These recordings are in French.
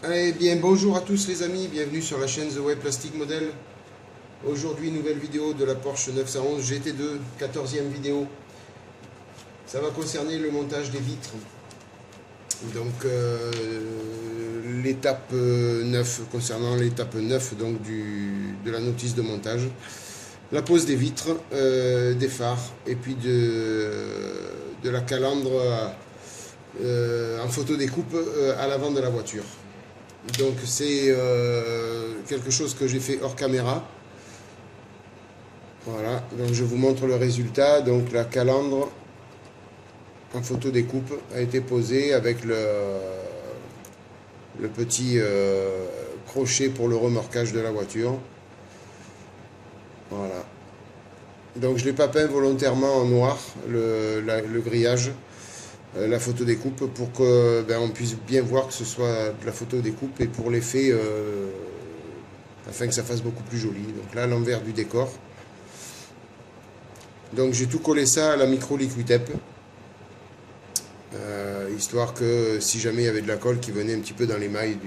Eh bien, bonjour à tous les amis, bienvenue sur la chaîne The Web Plastic Model. Aujourd'hui, nouvelle vidéo de la Porsche 911 GT2, 14e vidéo. Ça va concerner le montage des vitres. Donc, l'étape 9, concernant l'étape 9 donc, de la notice de montage. La pose des vitres, des phares, et puis de la calandre en photo découpe à l'avant de la voiture. Donc c'est quelque chose que j'ai fait hors caméra. Voilà, donc je vous montre le résultat. Donc la calandre en photo découpe a été posée avec le petit crochet pour le remorquage de la voiture. Voilà. Donc je ne l'ai pas peint volontairement en noir, le grillage, la photo découpe, pour que on puisse bien voir que ce soit de la photo découpe et pour l'effet, afin que ça fasse beaucoup plus joli. Donc là, l'envers du décor. Donc j'ai tout collé ça à la micro liquitape, histoire que si jamais il y avait de la colle qui venait un petit peu dans les mailles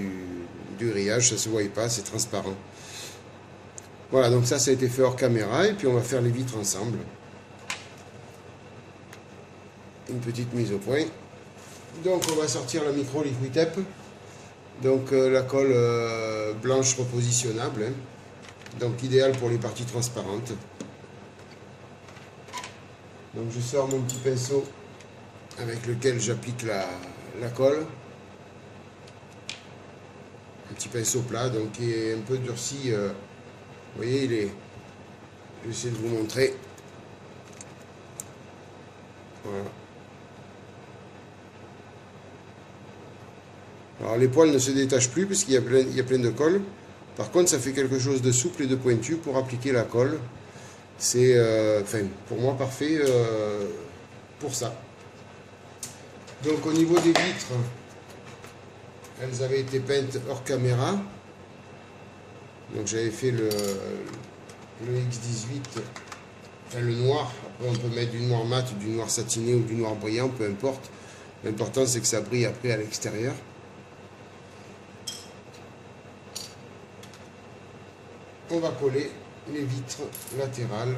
du grillage, ça ne se voyait pas, c'est transparent. Voilà, donc ça a été fait hors caméra, et puis on va faire les vitres ensemble. Une petite mise au point. Donc on va sortir la micro liquitape, donc la colle blanche repositionnable, hein. Donc idéal pour les parties transparentes. Donc je sors mon petit pinceau avec lequel j'applique la colle. Un petit pinceau plat, donc qui est un peu durci. Vous voyez, je vais essayer de vous montrer. Voilà. Alors les poils ne se détachent plus puisqu'il y a plein de colle. Par contre, ça fait quelque chose de souple et de pointu pour appliquer la colle. C'est, pour moi, parfait pour ça. Donc au niveau des vitres, elles avaient été peintes hors caméra. Donc j'avais fait le X18, enfin le noir. Après on peut mettre du noir mat, du noir satiné ou du noir brillant, peu importe. L'important c'est que ça brille après à l'extérieur. On va coller les vitres latérales.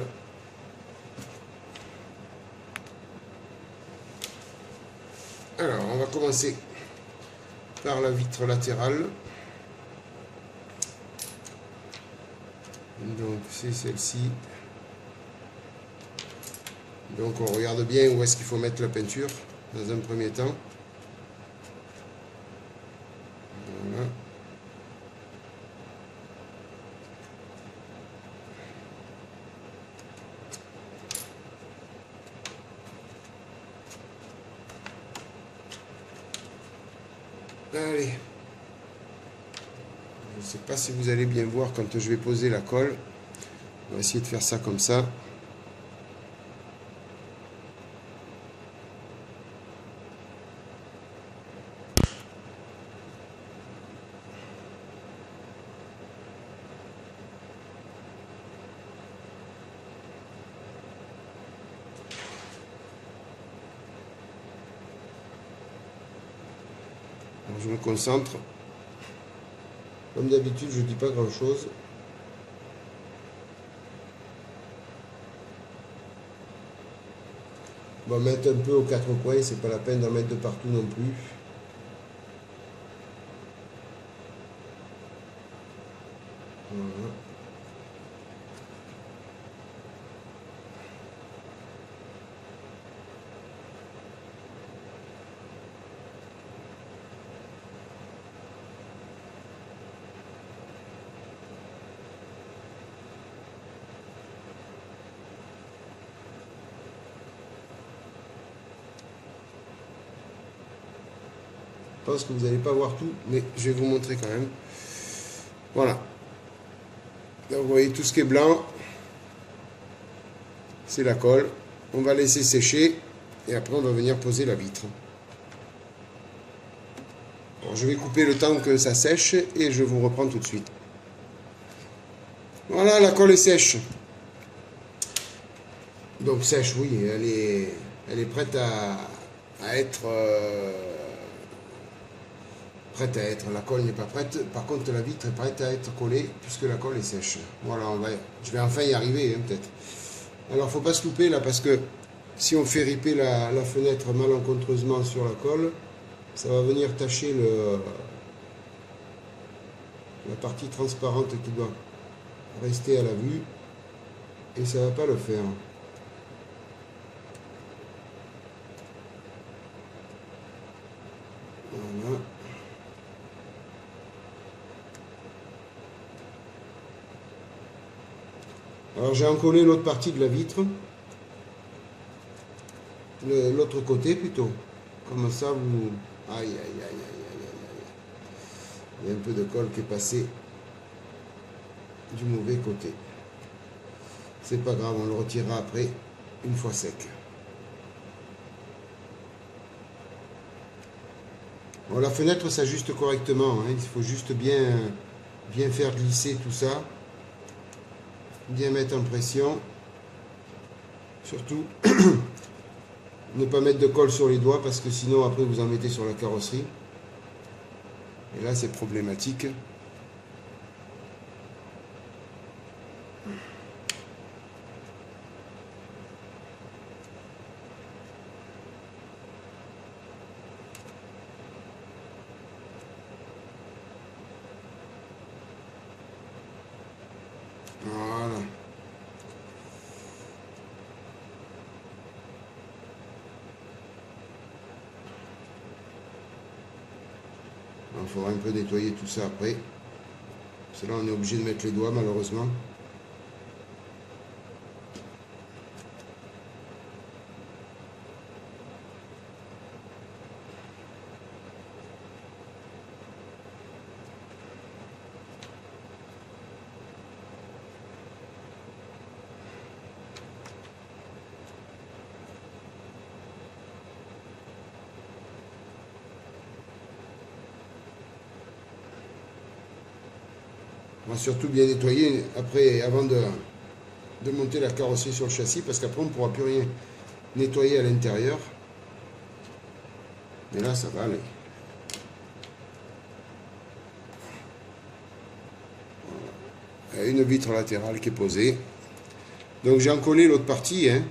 Alors on va commencer par la vitre latérale. Donc c'est celle-ci. Donc on regarde bien où est-ce qu'il faut mettre la peinture dans un premier temps. Voilà. Allez. Je ne sais pas si vous allez bien voir quand je vais poser la colle. On va essayer de faire ça comme ça. Alors, je me concentre. Comme d'habitude, je ne dis pas grand-chose. On va mettre un peu aux quatre coins, c'est pas la peine d'en mettre de partout non plus. Voilà. Je pense que vous n'allez pas voir tout, mais je vais vous montrer quand même. Voilà. Là, vous voyez tout ce qui est blanc, c'est la colle. On va laisser sécher et après on va venir poser la vitre. Alors, je vais couper le temps que ça sèche et je vous reprends tout de suite. Voilà, la colle est sèche. Donc sèche, oui, elle est prête à être prête à être. La colle n'est pas prête. Par contre, la vitre est prête à être collée puisque la colle est sèche. Voilà, je vais enfin y arriver, hein, peut-être. Alors, faut pas se louper là parce que si on fait riper la fenêtre malencontreusement sur la colle, ça va venir tacher la partie transparente qui doit rester à la vue et ça va pas le faire. Voilà. Alors j'ai encollé l'autre partie de la vitre, l'autre côté plutôt. Comme ça vous... Aïe, aïe, aïe, aïe, aïe, aïe. Il y a un peu de colle qui est passé du mauvais côté. C'est pas grave, on le retirera après, une fois sec. Bon, la fenêtre s'ajuste correctement, hein. Il faut juste bien faire glisser tout ça. Bien mettre en pression. Surtout, ne pas mettre de colle sur les doigts parce que sinon après vous en mettez sur la carrosserie. Et là c'est problématique. Voilà. Il faudra un peu nettoyer tout ça après. Parce que là on est obligé de mettre les doigts malheureusement. On va surtout bien nettoyer après, avant de monter la carrosserie sur le châssis, parce qu'après on ne pourra plus rien nettoyer à l'intérieur. Mais là ça va aller. Voilà. Une vitre latérale qui est posée. Donc j'ai encollé l'autre partie, hein,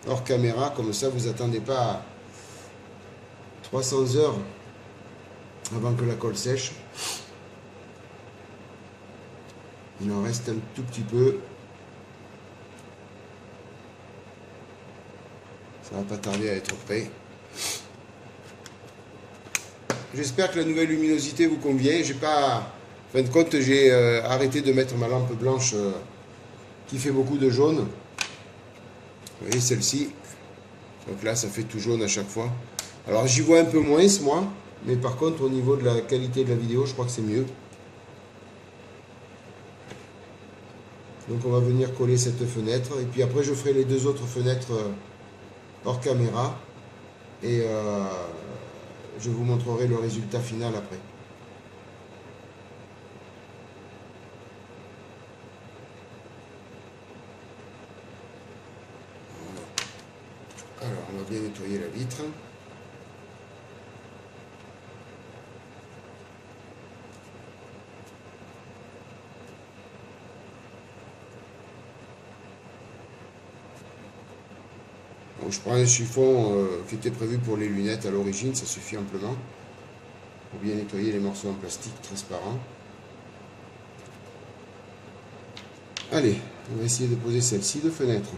hors caméra, comme ça vous attendez pas 300 heures avant que la colle sèche. Il en reste un tout petit peu. Ça va pas tarder à être prêt. J'espère que la nouvelle luminosité vous convient. J'ai pas, en fin de compte, j'ai arrêté de mettre ma lampe blanche qui fait beaucoup de jaune. Vous voyez celle-ci. Donc là, ça fait tout jaune à chaque fois. Alors j'y vois un peu moins, moi. Mais par contre, au niveau de la qualité de la vidéo, je crois que c'est mieux. Donc on va venir coller cette fenêtre. Et puis après, je ferai les deux autres fenêtres hors caméra. Et je vous montrerai le résultat final après. Voilà. Alors, on va bien nettoyer la vitre. Bon, je prends un chiffon qui était prévu pour les lunettes à l'origine, ça suffit amplement. Pour bien nettoyer les morceaux en plastique transparent. Allez, on va essayer de poser celle-ci de fenêtre.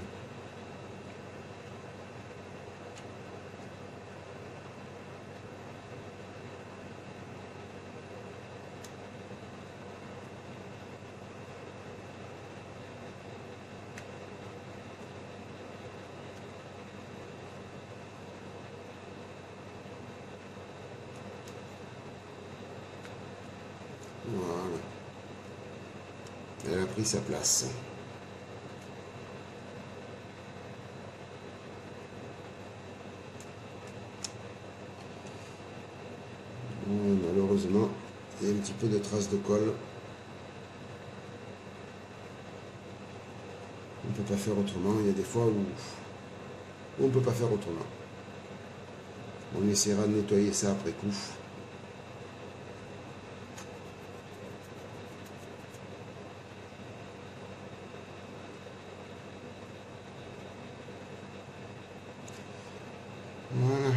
Voilà. Elle a pris sa place. Malheureusement, il y a un petit peu de traces de colle. On ne peut pas faire autrement. Il y a des fois où on ne peut pas faire autrement. On essaiera de nettoyer ça après coup. Voilà.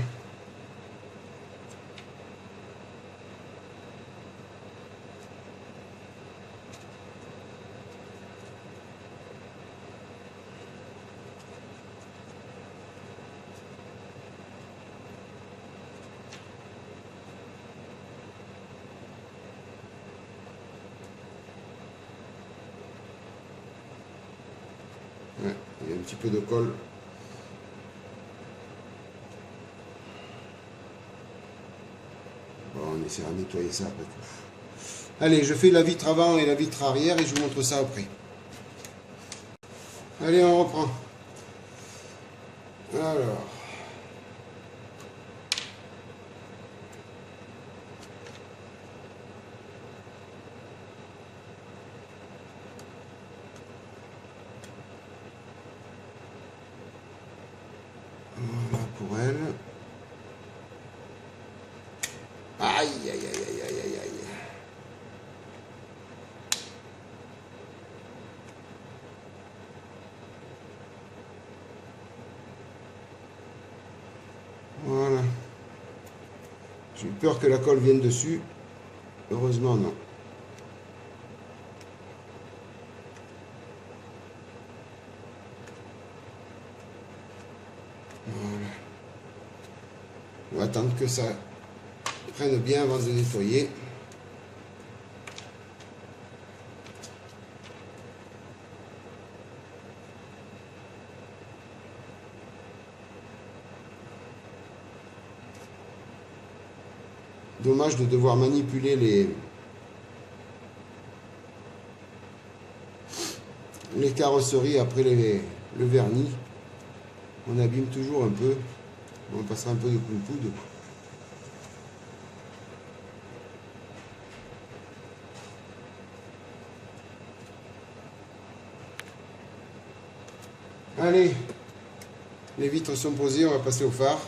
Ouais, il y a un petit peu de colle. Bon, on essaiera de nettoyer ça après tout. Allez, je fais la vitre avant et la vitre arrière et je vous montre ça après. Allez, on reprend. Alors. Voilà pour elle. Aïe, aïe, aïe, aïe, aïe, aïe, aïe. Voilà. J'ai eu peur que la colle vienne dessus. Heureusement, non. Voilà. On va attendre que ça prenne bien avant de nettoyer. Dommage de devoir manipuler les carrosseries après le vernis. On abîme toujours un peu. On passera un peu de coude. Allez, les vitres sont posées, on va passer au phare.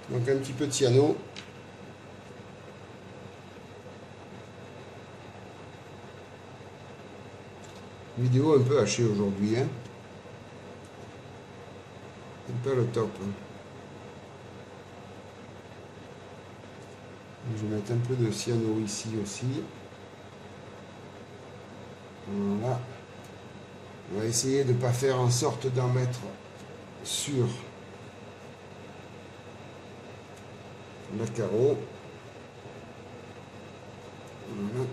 Donc un petit peu de cyano. Vidéo un peu hachée aujourd'hui, hein. C'est pas le top. Je vais mettre un peu de cyano ici aussi. Voilà. On va essayer de ne pas faire en sorte d'en mettre sur le carreau. Voilà.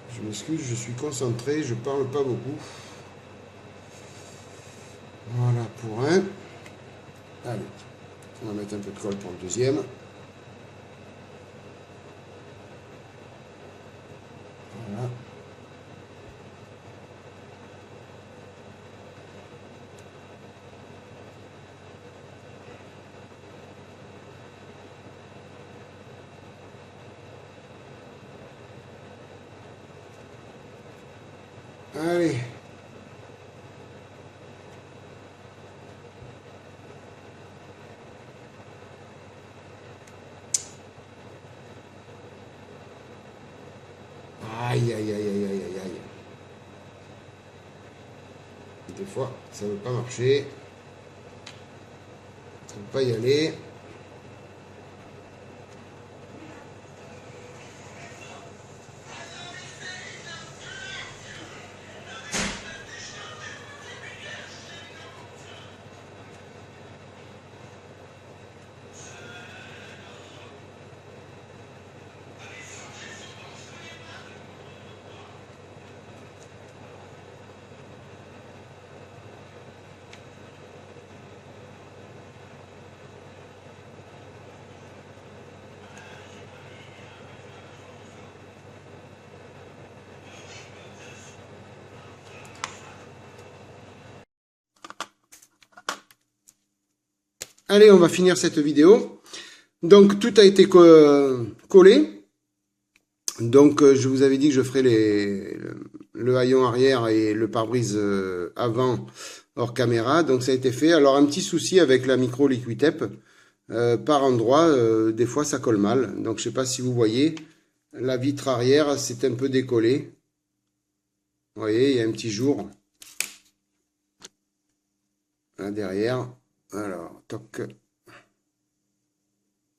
Je m'excuse, je suis concentré, je parle pas beaucoup. Voilà pour un. Allez, on va mettre un peu de colle pour le deuxième. Voilà. Allez. Aïe, aïe, aïe, aïe, aïe, aïe, aïe. Des fois, ça ne veut pas marcher. Ça ne veut pas y aller. Allez, on va finir cette vidéo. Donc, tout a été collé. Donc, je vous avais dit que je ferais le haillon arrière et le pare-brise avant hors caméra. Donc, ça a été fait. Alors, un petit souci avec la micro Liquiteep. Par endroit, des fois, ça colle mal. Donc, je sais pas si vous voyez. La vitre arrière, c'est un peu décollé. Vous voyez, il y a un petit jour. Là, derrière. Alors, toc.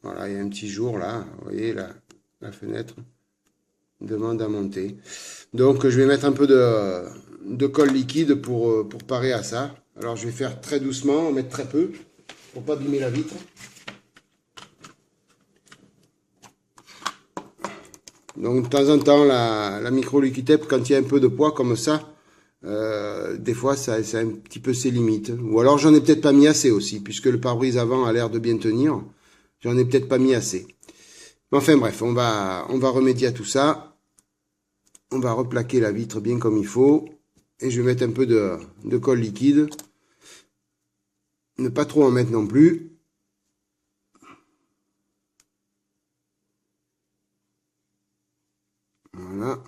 Voilà, il y a un petit jour là. Vous voyez, la fenêtre demande à monter. Donc, je vais mettre un peu de colle liquide pour parer à ça. Alors, je vais faire très doucement, mettre très peu, pour pas abîmer la vitre. Donc, de temps en temps, la micro Liquiteep, quand il y a un peu de poids comme ça, des fois, ça a un petit peu ses limites. Ou alors, j'en ai peut-être pas mis assez aussi, puisque le pare-brise avant a l'air de bien tenir. J'en ai peut-être pas mis assez. Mais enfin, bref, on va remédier à tout ça. On va replaquer la vitre bien comme il faut. Et je vais mettre un peu de colle liquide. Ne pas trop en mettre non plus. Voilà.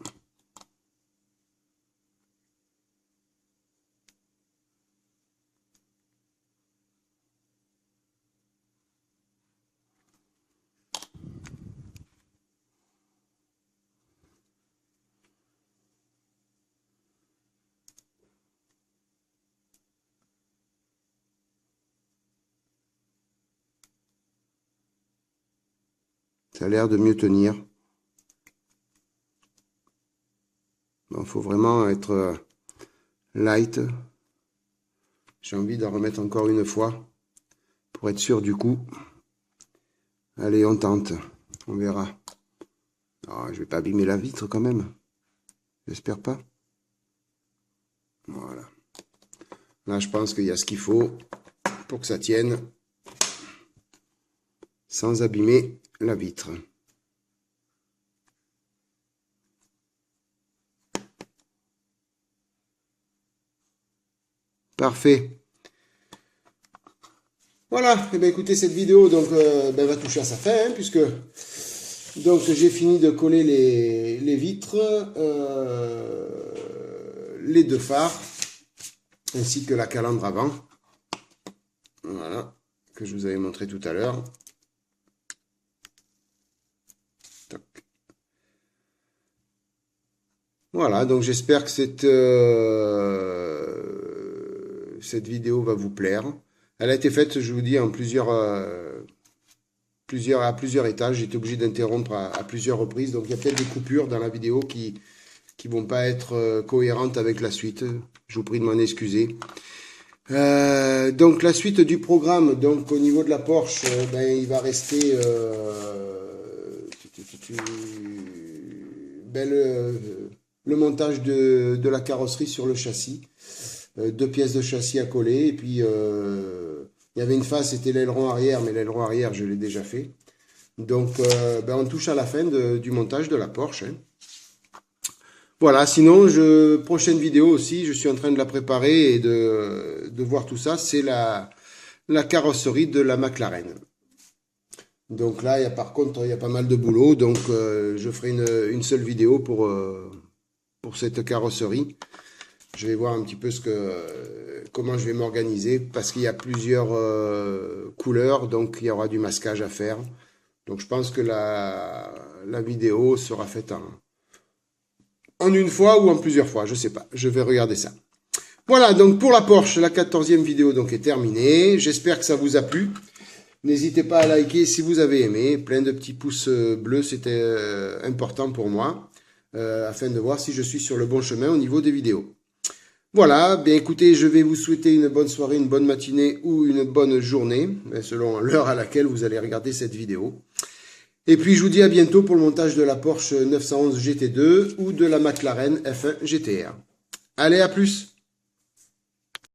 Ça a l'air de mieux tenir. Il faut vraiment être light. J'ai envie d'en remettre encore une fois pour être sûr du coup. Allez, on tente. On verra. Oh, je vais pas abîmer la vitre quand même. J'espère pas. Voilà. Là, je pense qu'il y a ce qu'il faut pour que ça tienne sans abîmer la vitre. Parfait. Voilà, et bien écoutez, cette vidéo donc va toucher à sa fin, hein, puisque donc j'ai fini de coller les vitres, les deux phares, ainsi que la calandre avant. Voilà, que je vous avais montré tout à l'heure. Voilà, donc j'espère que cette vidéo va vous plaire. Elle a été faite, je vous dis, en à plusieurs étages. J'étais obligé d'interrompre à plusieurs reprises. Donc il y a peut-être des coupures dans la vidéo qui vont pas être cohérentes avec la suite. Je vous prie de m'en excuser. Donc la suite du programme, donc au niveau de la Porsche, il va rester le montage de la carrosserie sur le châssis. 2 pièces de châssis à coller. Et puis, il y avait une face, c'était l'aileron arrière, mais l'aileron arrière, je l'ai déjà fait. Donc, on touche à la fin du montage de la Porsche. Hein. Voilà, sinon, prochaine vidéo aussi, je suis en train de la préparer et de voir tout ça. C'est la carrosserie de la McLaren. Donc là, par contre, il y a pas mal de boulot. Donc, je ferai une seule vidéo pour cette carrosserie. Je vais voir un petit peu comment je vais m'organiser parce qu'il y a plusieurs couleurs, donc il y aura du masquage à faire. Donc je pense que la vidéo sera faite en une fois ou en plusieurs fois, je sais pas. Je vais regarder ça. Voilà, donc pour la Porsche, la 14e vidéo donc est terminée. J'espère que ça vous a plu. N'hésitez pas à liker si vous avez aimé. Plein de petits pouces bleus, c'était important pour moi, afin de voir si je suis sur le bon chemin au niveau des vidéos. Voilà, bien écoutez, je vais vous souhaiter une bonne soirée, une bonne matinée ou une bonne journée, selon l'heure à laquelle vous allez regarder cette vidéo. Et puis je vous dis à bientôt pour le montage de la Porsche 911 GT2 ou de la McLaren F1 GTR. Allez, à plus!